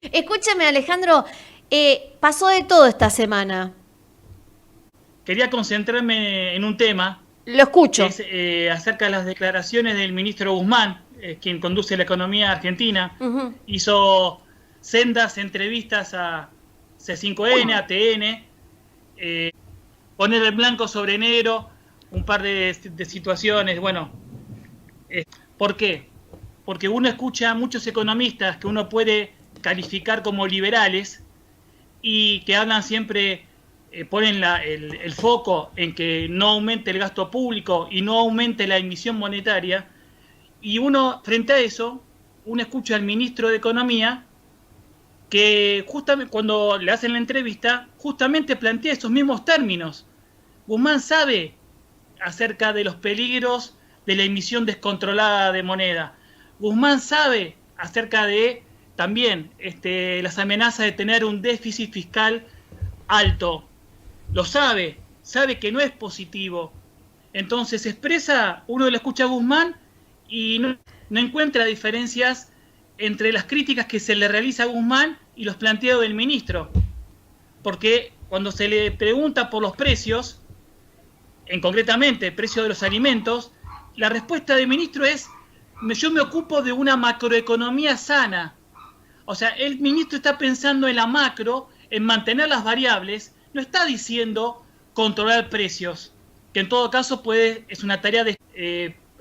Escúchame, Alejandro, pasó de todo esta semana. Quería concentrarme en un tema Lo que escucho. es acerca de las declaraciones del ministro Guzmán, quien conduce la economía argentina. Ujú. Hizo sendas entrevistas a C5N, a TN, poner el blanco sobre negro, un par de situaciones. Bueno, ¿por qué? Porque uno escucha a muchos economistas que uno puede calificar como liberales y que hablan siempre, ponen el foco en que no aumente el gasto público y no aumente la emisión monetaria, y uno, frente a eso, uno escucha al ministro de Economía que justamente cuando le hacen la entrevista, justamente plantea esos mismos términos. Guzmán sabe acerca de los peligros de la emisión descontrolada de moneda. Guzmán sabe acerca de también las amenazas de tener un déficit fiscal alto. Lo sabe, sabe que no es positivo. Entonces expresa, uno le escucha a Guzmán y no encuentra diferencias entre las críticas que se le realiza a Guzmán y los planteados del ministro. Porque cuando se le pregunta por los precios, en concretamente el precio de los alimentos, la respuesta del ministro es: yo me ocupo de una macroeconomía sana. O sea, el ministro está pensando en la macro, en mantener las variables, no está diciendo controlar precios, que en todo caso es una tarea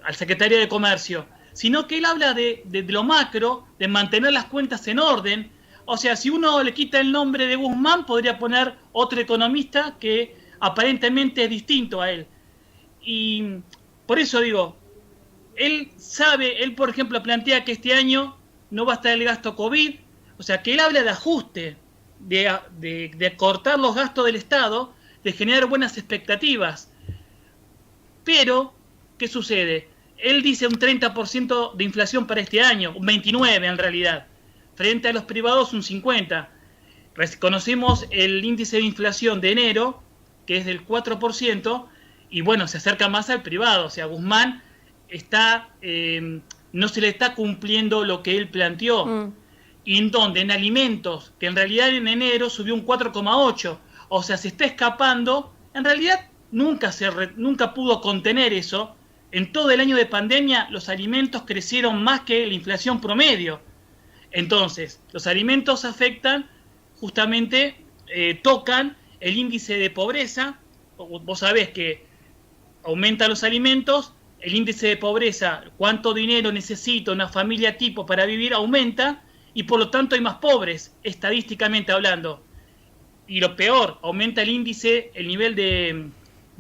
al secretario de Comercio, sino que él habla de lo macro, de mantener las cuentas en orden. O sea, si uno le quita el nombre de Guzmán, podría poner otro economista que aparentemente es distinto a él. Y por eso digo, él sabe, él por ejemplo plantea que este año no va a estar el gasto COVID, o sea que él habla de ajuste, de cortar los gastos del Estado, de generar buenas expectativas. Pero, ¿qué sucede? Él dice un 30% de inflación para este año, un 29% en realidad, frente a los privados un 50%. Conocemos el índice de inflación de enero, que es del 4%, y bueno, se acerca más al privado. O sea, Guzmán está, no se le está cumpliendo lo que él planteó. Mm. Y en donde en alimentos, que en realidad en enero subió un 4,8%, o sea, se está escapando. En realidad nunca pudo contener eso. En todo el año de pandemia los alimentos crecieron más que la inflación promedio. Entonces, los alimentos afectan, justamente tocan el índice de pobreza. Vos sabés que aumentan los alimentos, el índice de pobreza, cuánto dinero necesita una familia tipo para vivir, aumenta, y por lo tanto hay más pobres, estadísticamente hablando. Y lo peor, aumenta el índice, el nivel de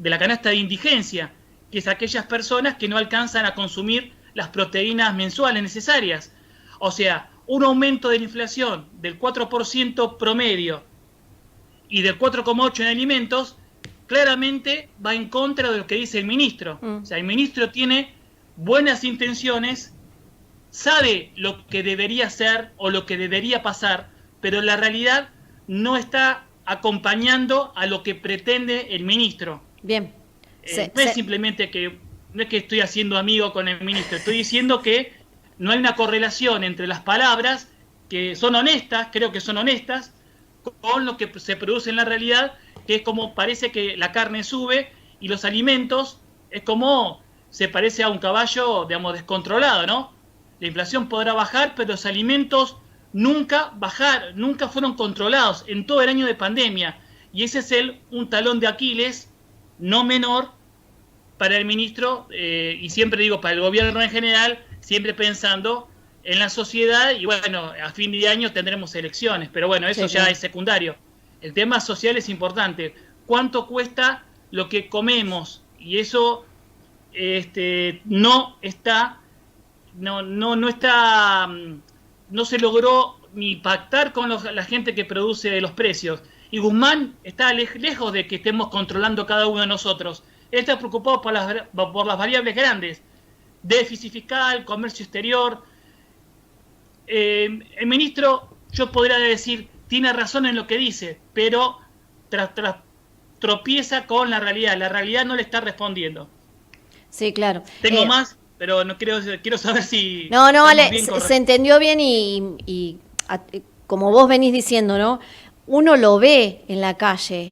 la canasta de indigencia, que es aquellas personas que no alcanzan a consumir las proteínas mensuales necesarias. O sea, un aumento de la inflación del 4% promedio y del 4,8% en alimentos, claramente va en contra de lo que dice el ministro. Mm. O sea, el ministro tiene buenas intenciones, sabe lo que debería hacer o lo que debería pasar, pero la realidad no está acompañando a lo que pretende el ministro. Bien. No es simplemente que, no es que estoy haciendo amigo con el ministro, estoy diciendo que no hay una correlación entre las palabras, que son honestas, creo que son honestas, con lo que se produce en la realidad, que es como parece que la carne sube y los alimentos es como se parece a un caballo, digamos, descontrolado, ¿no? La inflación podrá bajar, pero los alimentos nunca fueron controlados en todo el año de pandemia. Y ese es un talón de Aquiles no menor para el ministro, y siempre digo para el gobierno en general, siempre pensando en la sociedad. Y bueno, a fin de año tendremos elecciones, pero bueno, eso Sí, ya claro. es secundario. El tema social es importante. ¿Cuánto cuesta lo que comemos? Y eso no está, no está, no se logró ni pactar con la gente que produce los precios. Y Guzmán está lejos de que estemos controlando cada uno de nosotros. Él está preocupado por las variables grandes: déficit fiscal, comercio exterior. El ministro, yo podría decir, tiene razón en lo que dice, pero tropieza con la realidad. La realidad no le está respondiendo. Sí, claro. Tengo más, pero no quiero saber si No, no, estamos Ale, bien se correctos. entendió bien y como vos venís diciendo, ¿no? Uno lo ve en la calle